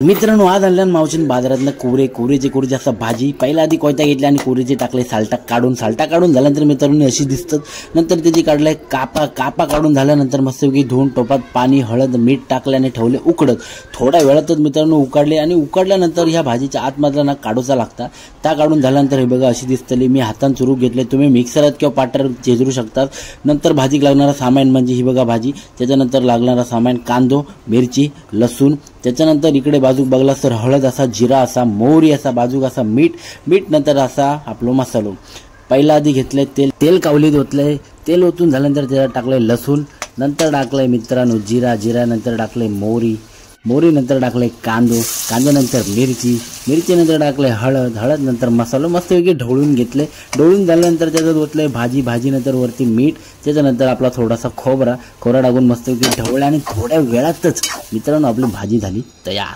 मित्रांनो, आज आणल्यान मावशीन बाजारातनं कोरेचे असं भाजी पहिला आधी कोयता घेतले आणि कोरेचे टाकले साल्टा काढून झाल्यानंतर मित्रांनो अशी दिसतात। नंतर त्याची काढले कापा काढून झाल्यानंतर मस्तपैकी धुवून टोपात पाणी हळद मीठ टाकल्याने ठेवले उकडत। थोड्या वेळातच मित्रांनो उकडले आणि उकडल्यानंतर ह्या भाजीच्या आतमधला ना काढूचा लागता। त्या काढून झाल्यानंतर हे बघा अशी दिसतली। मी हातान चुरूक घेतले, तुम्ही मिक्सरात किंवा पाट्यावर चेजरू शकतात। नंतर भाजीक लागणारा सामान म्हणजे ही बघा भाजी, त्याच्यानंतर लागणारा सामान कांदो मिरची लसूण, त्याच्यानंतर इकडे बाजूक बघला तर हळद असा जिरा असा मोहरी असा बाजूक असा मीठ नंतर असा आपलो मसालो। पहिला आधी घेतले तेल कावलीत ओतले, तेल ओतून झाल्यानंतर त्याच्यात टाकले लसूण, नंतर टाकले मित्रांनो जिरा नंतर टाकले मोहरी नंतर टाकले कांदो नंतर मिरची नंतर टाकले हळद नंतर मसालो मस्तपैकी ढवळून घेतले। ढवळून झाल्यानंतर त्याच्यात ओतले भाजी नंतर वरती मीठ, त्याच्यानंतर आपला थोडासा खोबरा टाकून मस्तपैकी ढवळले आणि थोड्या वेळातच मित्रांनो आपली भाजी झाली तयार।